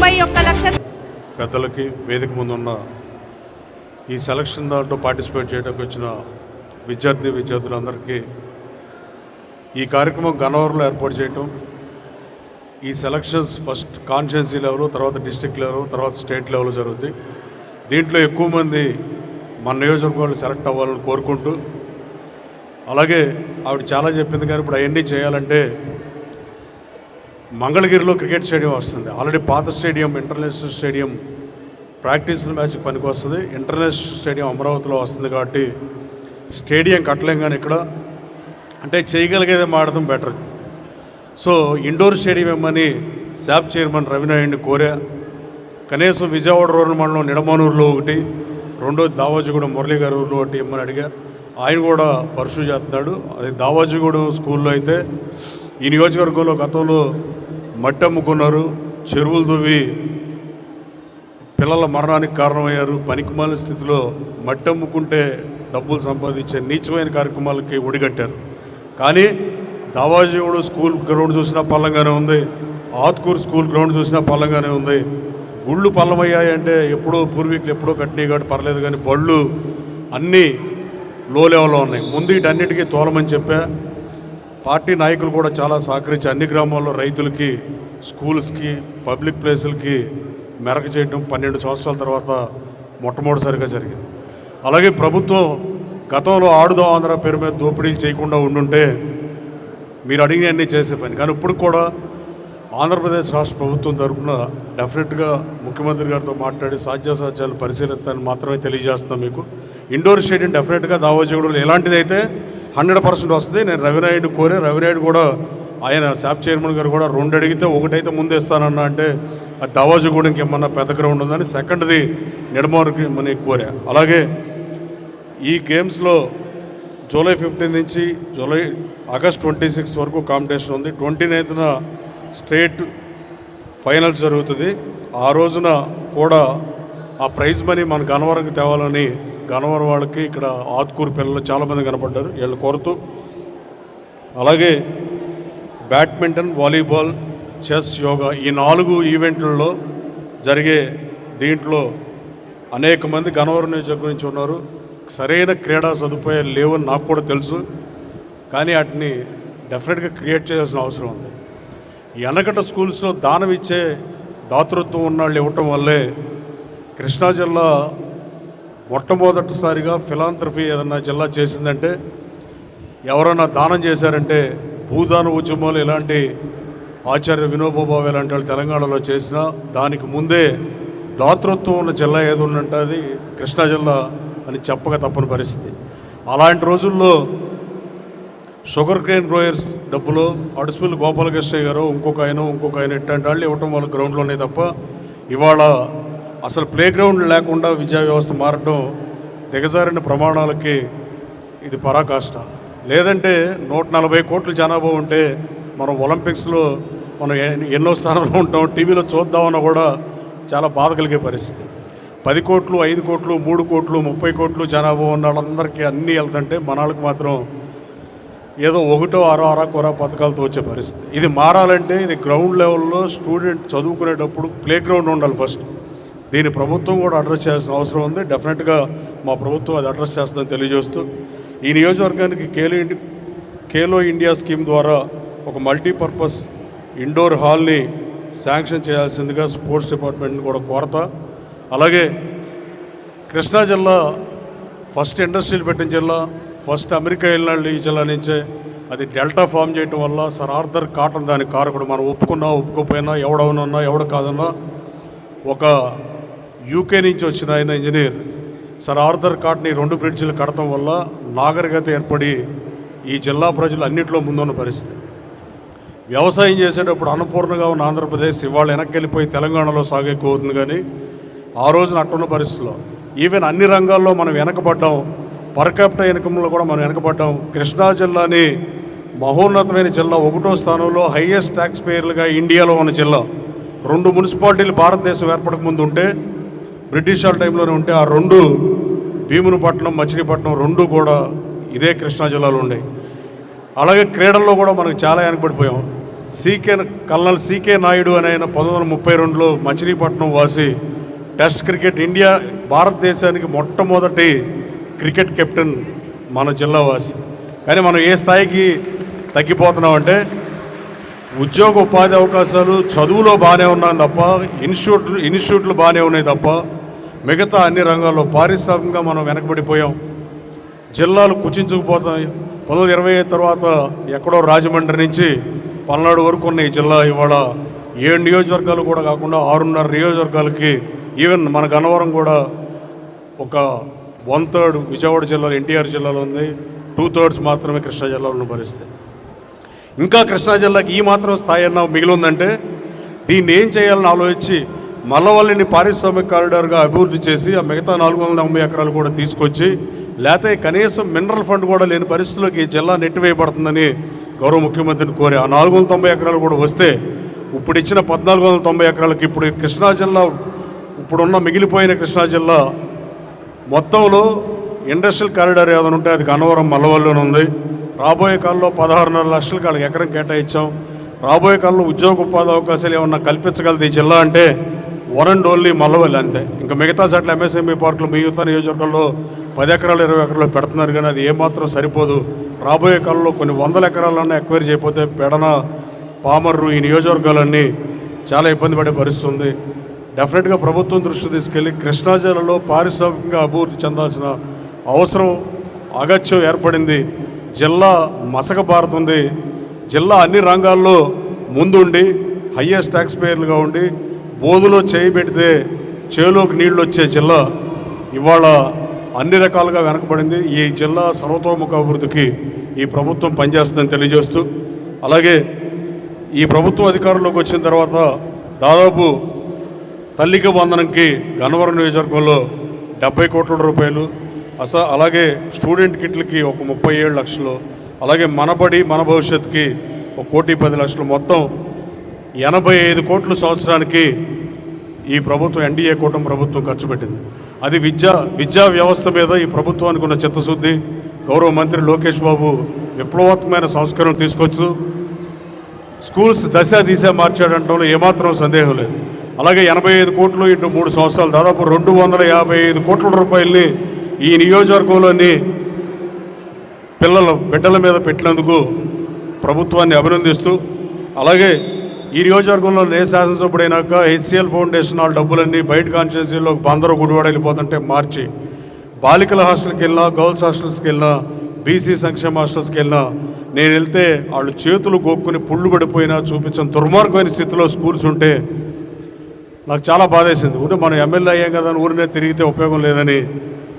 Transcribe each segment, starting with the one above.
91,00,000 పెద్దలకి వేదిక ముందున్న ఈ సెలక్షన్ దాంట్లో పార్టిసిపేట్ చేయడానికి వచ్చిన విద్యార్థులందరికీ ఈ కార్యక్రమం గన్నవరంలో ఏర్పాటు చేయటం, ఈ సెలక్షన్స్ ఫస్ట్ కాన్స్టిట్యున్సీ లెవెల్, తర్వాత డిస్ట్రిక్ట్ లెవెల్, తర్వాత స్టేట్ లెవెల్ జరుగుతాయి. దీంట్లో ఎక్కువ మంది మన నియోజకవర్గాలు సెలెక్ట్ అవ్వాలని కోరుకుంటూ, అలాగే ఆవిడ చాలా చెప్పింది కానీ ఇప్పుడు అవన్నీ చేయాలంటే మంగళగిరిలో క్రికెట్ స్టేడియం వస్తుంది. ఆల్రెడీ పాత stadium international stadium practice match పనికి వస్తుంది. ఇంటర్నేషనల్ స్టేడియం అమరావతిలో వస్తుంది కాబట్టి స్టేడియం కట్టలేం కానీ ఇక్కడ అంటే చేయగలిగేదే మాడడం బెటర్. సో ఇండోర్ స్టేడియం ఏమని శాప్ చైర్మన్ రవినాయుడిని కోరా. కనీసం విజయవాడ రూరల్ మండలం నిడమనూరులో ఒకటి, రెండోది దావాజీగూడెం మురళీ గారి ఊరిలో ఒకటి ఇమ్మని అడిగా. ఆయన కూడా పర్సూ చేస్తున్నాడు. అది దావాజీగూడెం స్కూల్లో అయితే ఈ నియోజకవర్గంలో గతంలో మట్టి అమ్ముకున్నారు, చెరువులు దువ్వి పిల్లల మరణానికి కారణమయ్యారు. పనికిమాలిన స్థితిలో మట్టి అమ్ముకుంటే డబ్బులు సంపాదించే నీచమైన కార్యక్రమాలకి ఒడిగట్టారు. కానీ దావాజీగూడెం స్కూల్ గ్రౌండ్ చూసినా పల్లంగానే ఉంది, ఆత్కూరు స్కూల్ గ్రౌండ్ చూసినా పల్లంగానే ఉంది. గుళ్ళు పల్లమయ్యాయంటే ఎప్పుడో పూర్వీకులు ఎప్పుడో కట్టినాయి కాబట్టి పర్లేదు, కానీ బళ్ళు అన్నీ లో లెవెల్లో ఉన్నాయి. ముందు వీటన్నిటికీ తోలమని చెప్పా. పార్టీ నాయకులు కూడా చాలా సహకరించి అన్ని గ్రామాల్లో రైతులకి, స్కూల్స్కి, పబ్లిక్ ప్లేసులకి మెరక చేయడం 12 సంవత్సరాల తర్వాత మొట్టమొదటిసారిగా జరిగింది. అలాగే ప్రభుత్వం గతంలో ఆడుదాం ఆంధ్ర పేరు మీద దోపిడీలు చేయకుండా ఉండుంటే మీరు అడిగినవన్నీ చేసే పని. కానీ ఇప్పుడు కూడా ఆంధ్రప్రదేశ్ రాష్ట్ర ప్రభుత్వం తరఫున డెఫినెట్గా ముఖ్యమంత్రి గారితో మాట్లాడి సాధ్యాసాధ్యాలు పరిశీలిస్తానని మాత్రమే తెలియజేస్తున్నాను మీకు. ఇండోర్ స్టేడియం డెఫినెట్గా దావాజీగూడెంలో ఎలాంటిదైతే 100% వస్తుంది. నేను రవినాయుడు కోరే, రవినాయుడు కూడా ఆయన శాప్ చైర్మన్ గారు కూడా 2 అడిగితే 1 అయితే ముందేస్తానన్నా అంటే అది దావాజీగూడెంకి ఏమన్నా పెద్ద గ్రౌండ్ ఉందని, సెకండ్ది నిడమూరుకి మన కోరా. అలాగే ఈ గేమ్స్లో జూలై 15 నుంచి ఆగస్ట్ 26 వరకు కాంపిటీషన్ ఉంది. 29న స్టేట్ ఫైనల్స్ జరుగుతుంది. ఆ రోజున కూడా ఆ ప్రైజ్ మనీ మన గన్నవరంకి తేవాలని గన్నవరం వాళ్ళకి ఇక్కడ ఆత్కూరు పిల్లలు చాలామంది కనపడ్డారు, వీళ్ళు కోరుతూ. అలాగే బ్యాడ్మింటన్, వాలీబాల్, చెస్, యోగా ఈ 4 ఈవెంట్లలో జరిగే దీంట్లో అనేక మంది గన్నవరం నియోజకవర్గం నుంచి ఉన్నారు. సరైన క్రీడా సదుపాయాలు లేవని నాకు కూడా తెలుసు, కానీ వాటిని డెఫినెట్గా క్రియేట్ చేయాల్సిన అవసరం ఉంది. వెనకట స్కూల్స్లో దానం ఇచ్చే దాతృత్వం ఉన్నాళ్ళు ఇవ్వటం వల్లే కృష్ణా జిల్లా మొట్టమొదటిసారిగా ఫిలాంథ్రఫీ ఏదన్నా జిల్లా చేసిందంటే, ఎవరైనా దానం చేశారంటే భూదాన ఉద్యమాలు ఇలాంటి ఆచార్య వినోబాబాబు ఇలాంటి వాళ్ళు తెలంగాణలో చేసినా దానికి ముందే దాతృత్వం ఉన్న జిల్లా ఏదో ఉందంటే అది కృష్ణా జిల్లా అని చెప్పక తప్పని పరిస్థితి. అలాంటి రోజుల్లో షుగర్ కేన్ గ్రోయర్స్ డబ్బులో అడుసుపల్లి గోపాలకృష్ణ గారు ఇంకొక ఆయన ఇట్లాంటి వాళ్ళు ఇవ్వటం వాళ్ళ గ్రౌండ్లోనే తప్ప ఇవాళ అసలు ప్లే గ్రౌండ్ లేకుండా విద్యా వ్యవస్థ మారటం దిగజారిన ప్రమాణాలకి ఇది పరాకాష్ట. లేదంటే 140 కోట్ల జనాభా ఉంటే మనం ఒలింపిక్స్లో మనం ఎన్నో స్థానంలో ఉంటాం, టీవీలో చూద్దామన్నా కూడా చాలా బాధ కలిగే పరిస్థితి. 10 కోట్లు, 5 కోట్లు, 3 కోట్లు, 30 కోట్లు జనాభా ఉన్న వాళ్ళందరికీ అన్నీ వెళ్తుంటే మన వాళ్ళకి మాత్రం ఏదో 1 అరా పథకాలతో వచ్చే పరిస్థితి. ఇది మారాలంటే ఇది గ్రౌండ్ లెవెల్లో స్టూడెంట్ చదువుకునేటప్పుడు ప్లే గ్రౌండ్ ఉండాలి ఫస్ట్. దీన్ని ప్రభుత్వం కూడా అడ్రస్ చేయాల్సిన అవసరం ఉంది. డెఫినెట్గా మా ప్రభుత్వం అది అడ్రస్ చేస్తుందని తెలియజేస్తూ, ఈ నియోజకవర్గానికి ఖేలో ఇండియా స్కీమ్ ద్వారా ఒక మల్టీపర్పస్ ఇండోర్ హాల్ని శాంక్షన్ చేయాల్సిందిగా స్పోర్ట్స్ డిపార్ట్మెంట్ని కూడా కోరతా. అలాగే కృష్ణా జిల్లా ఫస్ట్ ఇండస్ట్రీలు పెట్టిన జిల్లా, ఫస్ట్ అమెరికా వెళ్ళినాళ్ళు ఈ జిల్లా నుంచే. అది డెల్టా ఫామ్ చేయటం వల్ల సర్ ఆర్థర్ కాటన్ దానికి కారకుడు. మనం ఒప్పుకున్నా ఒప్పుకోపోయినా, ఎవడవునన్నా ఎవడు కాదన్నా, ఒక యూకే నుంచి వచ్చిన ఆయన ఇంజనీర్ సర్ ఆర్థర్ కాటన్ ఈ 2 బ్రిడ్జిలు కడటం వల్ల నాగరికత ఏర్పడి ఈ జిల్లా ప్రజలు అన్నింటిలో ముందున్న పరిస్థితి. వ్యవసాయం చేసేటప్పుడు అన్నపూర్ణగా ఉన్న ఆంధ్రప్రదేశ్ ఇవాళ వెనక్కి వెళ్ళిపోయి తెలంగాణలో సాగు ఎక్కువ అవుతుంది. కానీ ఆ రోజున అట్టున్న పరిస్థితిలో ఈవెన్ అన్ని రంగాల్లో మనం వెనకబడ్డాం. పర్ క్యాపిటల్ ఇన్కంలో కూడా మనం వెనకబడ్డాం. కృష్ణా జిల్లాని మహోన్నతమైన జిల్లా, 1వ స్థానంలో హైయెస్ట్ ట్యాక్స్ పేయర్లుగా ఇండియాలో ఉన్న జిల్లా. 2 మున్సిపాలిటీలు భారతదేశం ఏర్పడక ముందు ఉంటే, బ్రిటిష్ వాళ్ళ టైంలోనే ఉంటే, ఆ 2 భీమునిపట్నం, మచిలీపట్నం 2 కూడా ఇదే కృష్ణా జిల్లాలో ఉండే. అలాగే క్రీడల్లో కూడా మనకు చాలా వెనకబడిపోయాం. కల్నల్ సికే నాయుడు అని ఆయన 1932లో మచిలీపట్నం వాసి టెస్ట్ క్రికెట్ భారతదేశానికి మొట్టమొదటి క్రికెట్ కెప్టెన్ మన జిల్లా వాసి. కానీ మనం ఏ స్థాయికి తగ్గిపోతున్నామంటే ఉద్యోగ ఉపాధి అవకాశాలు చదువులో బాగానే ఉన్నాం తప్ప, ఇన్స్టిట్యూట్లు బాగానే ఉన్నాయి తప్ప మిగతా అన్ని రంగాల్లో పారిశ్రామికంగా మనం వెనకబడిపోయాం. జిల్లాలు కుచించుకుపోతాయి. 1925 తర్వాత ఎక్కడో రాజమండ్రి నుంచి పల్నాడు వరకు ఉన్న ఈ జిల్లా ఇవాళ 7 నియోజకవర్గాలు కూడా కాకుండా 6.5 నియోజకవర్గాలకి, ఈవెన్ మన గన్నవరం కూడా ఒక 1/3 విజయవాడ జిల్లాలో ఎన్టీఆర్ జిల్లాలో ఉంది, 2/3 మాత్రమే కృష్ణా జిల్లాలో ఉన్న పరిస్థితి. ఇంకా కృష్ణా జిల్లాకి ఈ మాత్రం స్థాయి అన్న మిగిలి ఉందంటే దీన్ని ఏం చేయాలని ఆలోచించి మల్లవల్లిని పారిశ్రామిక కారిడార్గా అభివృద్ధి చేసి ఆ మిగతా 490 ఎకరాలు కూడా తీసుకొచ్చి, లేకపోతే కనీసం మినరల్ ఫండ్ కూడా లేని పరిస్థితుల్లోకి ఈ జిల్లా నెట్టివేయబడుతుందని గౌరవ ముఖ్యమంత్రిని కోరి ఆ 490 ఎకరాలు కూడా వస్తే ఇప్పుడు ఇచ్చిన 1490 ఎకరాలకి ఇప్పుడు కృష్ణా జిల్లా ఇప్పుడున్న మిగిలిపోయిన కృష్ణా జిల్లా మొత్తంలో ఇండస్ట్రియల్ కారిడార్ ఏదైనా ఉంటే అది గన్నవరం మల్లవల్లిలోనే ఉంది. రాబోయే కాలంలో 16.5 లక్షలకు వాళ్ళకి ఎకరం కేటాయించాం. రాబోయే కాలంలో ఉద్యోగ ఉపాధి అవకాశాలు ఏమన్నా కల్పించగలదు ఈ జిల్లా అంటే వన్ అండ్ ఓన్లీ మల్లవల్లి అంతే. ఇంకా మిగతా చోట్ల ఎంఎస్ఎంఈ పార్కులు మిగతా నియోజకవర్గాల్లో 10 ఎకరాలు 20 ఎకరాలు పెడుతున్నారు, కానీ అది ఏమాత్రం సరిపోదు. రాబోయే కాలంలో కొన్ని 100 ఎకరాలన్నా ఎక్వైర్ చేయకపోతే పెడన, పామర్రు ఈ నియోజకవర్గాలన్నీ చాలా ఇబ్బంది పడే పరిస్థితి ఉంది. డెఫినెట్గా ప్రభుత్వం దృష్టి తీసుకెళ్ళి కృష్ణా జిల్లాలో పారిశ్రామికంగా అభివృద్ధి చెందాల్సిన అవసరం అగత్యం ఏర్పడింది. జిల్లా మసకబారుతుంది. జిల్లా అన్ని రంగాల్లో ముందుండి హయ్యెస్ట్ ట్యాక్స్ పేయర్లుగా ఉండి బోధులో చేయి పెడితే చేలోకి నీళ్లు వచ్చే జిల్లా ఇవాళ అన్ని రకాలుగా వెనకబడింది. ఈ జిల్లా సర్వతోముఖ అభివృద్ధికి ఈ ప్రభుత్వం పనిచేస్తుందని తెలియజేస్తూ, అలాగే ఈ ప్రభుత్వం అధికారంలోకి వచ్చిన తర్వాత దాదాపు తల్లికి వందనంకి గన్నవరం నియోజకవర్గంలో 70 కోట్ల రూపాయలు, అలాగే స్టూడెంట్ కిట్లకి ఒక 37 లక్షలు, అలాగే మనబడి మన భవిష్యత్తుకి 1,10,00,000, మొత్తం 85 కోట్లు సంవత్సరానికి ఈ ప్రభుత్వం ఎన్డీఏ కూటమి ప్రభుత్వం ఖర్చు పెట్టింది. అది విద్యా వ్యవస్థ మీద ఈ ప్రభుత్వానికి ఉన్న చిత్తశుద్ధి. గౌరవ మంత్రి లోకేష్ బాబు విప్లవాత్మకమైన సంస్కరణలు తీసుకొచ్చు స్కూల్స్ దిశ మార్చాడంటంలో ఏమాత్రం సందేహం లేదు. అలాగే 85 కోట్లు ఇంటూ 3 సంవత్సరాలు దాదాపు 255 కోట్ల రూపాయలని ఈ నియోజకవర్గంలోని బిడ్డల మీద పెట్టినందుకు ప్రభుత్వాన్ని అభినందిస్తూ, అలాగే ఈ నియోజకవర్గంలో శాసనసభ్యుడైనాక హెచ్సిఎల్ ఫౌండేషన్ వాళ్ళ డబ్బులన్నీ బయట కాన్స్టిట్యూన్సీలో బందరు గుడివాడ వెళ్ళిపోతుంటే మార్చి బాలికల హాస్టల్కి వెళ్ళినా, గర్ల్స్ హాస్టల్స్కి వెళ్ళినా, బీసీ సంక్షేమ హాస్టల్స్కి వెళ్ళినా నేను వెళ్తే వాళ్ళు చేతులు గోక్కుని పుళ్ళు పడిపోయినా చూపించిన దుర్మార్గమైన స్థితిలో స్కూల్స్ ఉంటే నాకు చాలా బాధేసింది. ఊరే మనం ఎమ్మెల్యే అయ్యాం కదా అని ఊరినే తిరిగితే ఉపయోగం లేదని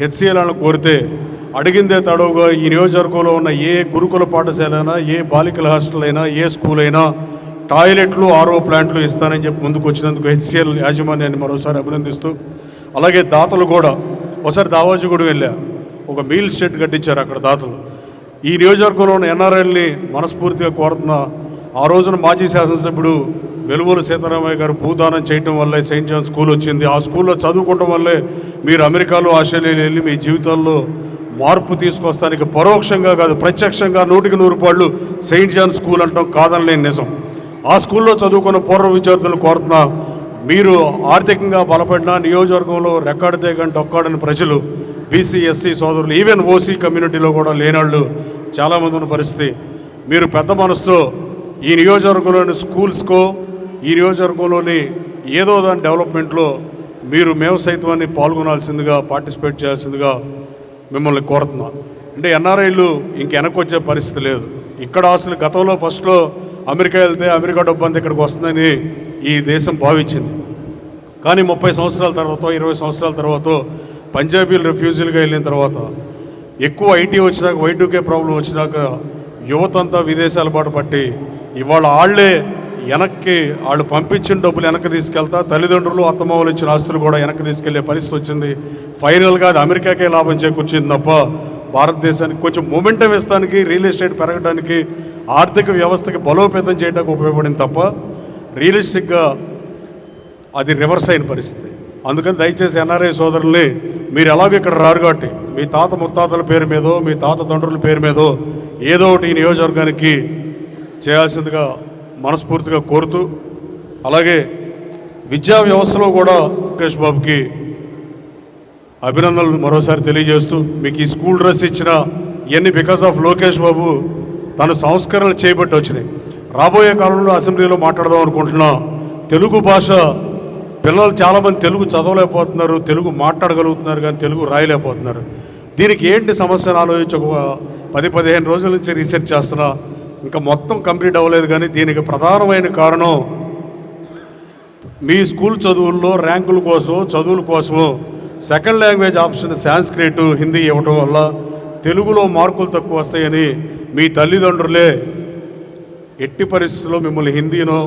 హెచ్సిఎల్ వాళ్ళని కోరితే అడిగిందే తడవుగా ఈ నియోజకవర్గంలో ఉన్న ఏ గురుకుల పాఠశాల అయినా, ఏ బాలికల హాస్టల్ అయినా, ఏ స్కూల్ అయినా టాయిలెట్లు, ఆర్ఓ ప్లాంట్లు ఇస్తానని చెప్పి ముందుకు వచ్చినందుకు హెచ్సిఎల్ యాజమాన్యాన్ని మరోసారి అభినందిస్తూ, అలాగే దాతలు కూడా ఒకసారి దావాజీగూడెం వెళ్ళా, ఒక మీల్ షెడ్ కట్టించారు అక్కడ దాతలు. ఈ నియోజకవర్గంలో ఉన్న ఎన్ఆర్ఐల్ని మనస్ఫూర్తిగా కోరుతున్నా. ఆ రోజున మాజీ శాసనసభ్యుడు వెలువోలు సీతారామయ్య గారు భూదానం చేయటం వల్లే సెయింట్ జాన్ స్కూల్ వచ్చింది. ఆ స్కూల్లో చదువుకోవటం వల్లే మీరు అమెరికాలో, ఆస్ట్రేలియాలో వెళ్ళి మీ జీవితాల్లో మార్పు తీసుకొస్తానికి పరోక్షంగా కాదు ప్రత్యక్షంగా 100కి 100 పాళ్ళు సెయింట్ జాన్ స్కూల్ అంటాం కాదనలేని నిజం. ఆ స్కూల్లో చదువుకున్న పూర్వ విద్యార్థులను కోరుతున్నా, మీరు ఆర్థికంగా బలపడిన నియోజకవర్గంలో రెక్కాడితే కానీ డొక్కాడని ప్రజలు, బీసీ ఎస్సీ సోదరులు, ఈవెన్ ఓసీ కమ్యూనిటీలో కూడా లేనాళ్ళు చాలామంది ఉన్న పరిస్థితి. మీరు పెద్ద మనసుతో ఈ నియోజకవర్గంలోని స్కూల్స్కో, ఈ నియోజకవర్గంలోని ఏదో దాని డెవలప్మెంట్లో మేము సైతాన్ని పాల్గొనాల్సిందిగా, పార్టిసిపేట్ చేయాల్సిందిగా మిమ్మల్ని కోరుతున్నాను. అంటే ఎన్ఆర్ఐలు ఇంక వెనక్కి వచ్చే పరిస్థితి లేదు. ఇక్కడ అసలు గతంలో ఫస్ట్లో అమెరికా వెళ్తే అమెరికా డబ్బు అంతా ఇక్కడికి వస్తుందని ఈ దేశం భావించింది. కానీ 30 సంవత్సరాల తర్వాత, 20 సంవత్సరాల తర్వాత పంజాబీలు రెఫ్యూజీలుగా వెళ్ళిన తర్వాత, ఎక్కువ ఐటీ వచ్చినాక, Y2K ప్రాబ్లం వచ్చినాక యువత అంతా విదేశాల బాట పట్టి ఇవాళ వాళ్ళు పంపించిన డబ్బులు వెనక్కి తీసుకెళ్తా, తల్లిదండ్రులు అత్తమామలు ఇచ్చిన ఆస్తులు కూడా వెనక్కి తీసుకెళ్లే పరిస్థితి వచ్చింది. ఫైనల్గా అది అమెరికాకే లాభం చేకూర్చింది తప్ప భారతదేశానికి కొంచెం మొమెంటం ఇస్తానికి, రియల్ ఎస్టేట్ పెరగడానికి, ఆర్థిక వ్యవస్థకి బలోపేతం చేయడానికి ఉపయోగపడింది తప్ప రియలిస్టిక్గా అది రివర్స్ అయిన పరిస్థితి. అందుకని దయచేసి ఎన్ఆర్ఐ సోదరుల్ని, మీరు ఎలాగో ఇక్కడ రారు కాబట్టి మీ తాత ముత్తాతల పేరు మీదో, మీ తాత తండ్రుల పేరు మీదో ఏదో ఒకటి ఈ నియోజకవర్గానికి చేయాల్సిందిగా మనస్ఫూర్తిగా కోరుతూ, అలాగే విద్యా వ్యవస్థలో కూడా లోకేష్ బాబుకి అభినందనలు మరోసారి తెలియజేస్తూ, మీకు ఈ స్కూల్ డ్రెస్ ఇచ్చిన ఇవన్నీ బికాస్ ఆఫ్ లోకేష్ బాబు తను సంస్కరణలు చేయబట్టి వచ్చినాయి. రాబోయే కాలంలో అసెంబ్లీలో మాట్లాడదాం అనుకుంటున్నా. తెలుగు భాష పిల్లలు చాలామంది తెలుగు చదవలేకపోతున్నారు, తెలుగు మాట్లాడగలుగుతున్నారు కానీ తెలుగు రాయలేకపోతున్నారు. దీనికి ఏంటి సమస్యను ఆలోచించి ఒక 10-15 రోజుల నుంచి రీసెర్చ్ చేస్తున్నా. ఇంకా మొత్తం కంప్లీట్ అవ్వలేదు. కానీ దీనికి ప్రధానమైన కారణం మీ స్కూల్ చదువుల్లో ర్యాంకుల కోసం, చదువుల కోసము second language option Sanskrit, Hindi ఇవ్వటం వల్ల తెలుగులో మార్కులు తక్కువ వస్తాయని మీ తల్లిదండ్రులే ఎట్టి పరిస్థితుల్లో మిమ్మల్ని హిందీనో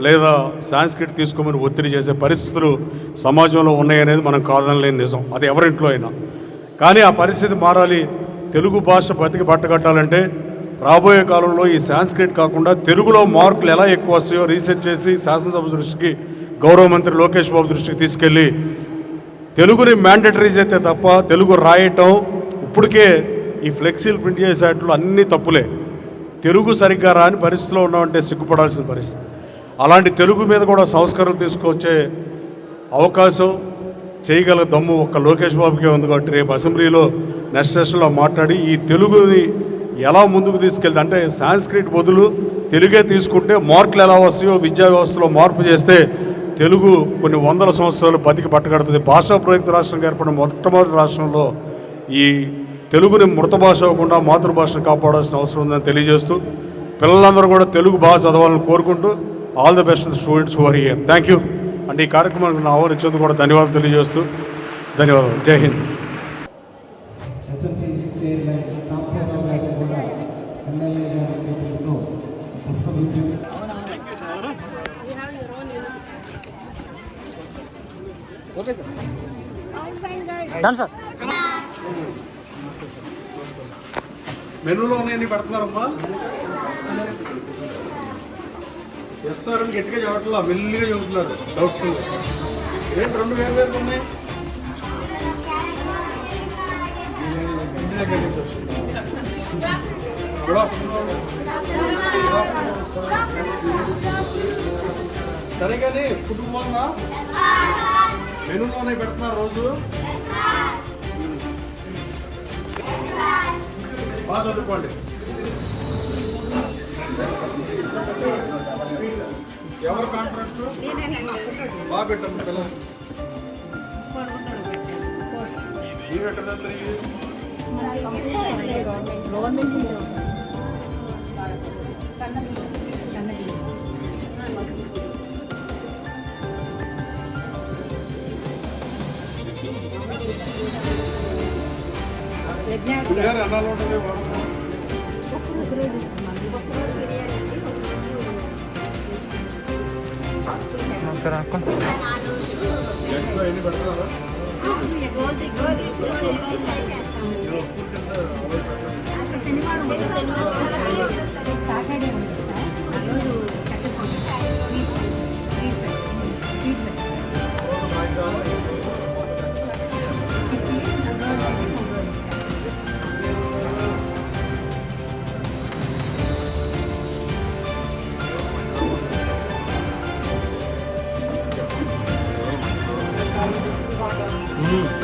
లేదా సాంస్క్రిట్ తీసుకోమని ఒత్తిడి చేసే పరిస్థితులు సమాజంలో ఉన్నాయనేది మనం కాదనలేని నిజం. అది ఎవరింట్లో అయినా. కానీ ఆ పరిస్థితి మారాలి. తెలుగు భాష బతికి బట్టగట్టాలంటే రాబోయే కాలంలో ఈ సాంస్క్రిట్ కాకుండా తెలుగులో మార్కులు ఎలా ఎక్కువ వస్తాయో రీసెర్చ్ చేసి శాసనసభ దృష్టికి, గౌరవ మంత్రి లోకేష్ బాబు దృష్టికి తీసుకెళ్ళి తెలుగుని మ్యాండేటరీ చేస్తే తప్ప తెలుగు రాయటం ఇప్పటికే ఈ ఫ్లెక్సీలు ప్రింట్ చేసేట్లు అన్నీ తప్పులే. తెలుగు సరిగ్గా రాని పరిస్థితిలో ఉన్నామంటే సిగ్గుపడాల్సిన పరిస్థితి. అలాంటి తెలుగు మీద కూడా సంస్కరణలు తీసుకొచ్చే అవకాశం, చేయగల దమ్ము ఒక్క లోకేష్ బాబుకే ఉంది. కాబట్టి రేపు అసెంబ్లీలో నెక్స్ట్ సెషన్లో మాట్లాడి ఈ తెలుగుని ఎలా ముందుకు తీసుకెళ్తే, అంటే సాంస్క్రిట్ బదులు తెలుగే తీసుకుంటే మార్కులు ఎలా వస్తాయో విద్యా వ్యవస్థలో మార్పు చేస్తే తెలుగు కొన్ని వందల సంవత్సరాలు బతికి పట్టగడుతుంది. భాషా ప్రయుక్త రాష్ట్రంగా ఏర్పడిన మొట్టమొదటి రాష్ట్రంలో ఈ తెలుగుని మృత భాష అవ్వకుండా మాతృభాషను కాపాడాల్సిన అవసరం ఉందని తెలియజేస్తూ, పిల్లలందరూ కూడా తెలుగు బాగా చదవాలని కోరుకుంటూ all the best students who are here. Thank you. అంటే ఈ కార్యక్రమానికి ఆహ్వానించేందుకు కూడా ధన్యవాదాలు తెలియజేస్తూ ధన్యవాదాలు. జై Hind. Okay sir. Done sir. మెనూలో ఉన్నాయని పెడుతున్నారమ్మా. ఎస్ సార్ అని గట్టిగా చెప్పట్లా, మెల్లిగా చెబుతున్నారు డౌట్ఫుల్. ఏంటి 2 వేరు ఉన్నాయి? ఇంటి దగ్గర నుంచి వచ్చింది. Good afternoon. సరే కానీ ఫుడ్ బాగుందా? మెనూలోనే పెడుతున్నారు రోజు. బాగా చదువుకోండి. ఎవరు కాంట్రాక్ట్ బాగా పెట్టండి పిల్లలు. మీరు ఎక్కడ అన్నాలు ఉంటుంది. సార్ ఎన్ని పెడతారా? Saturday Mm.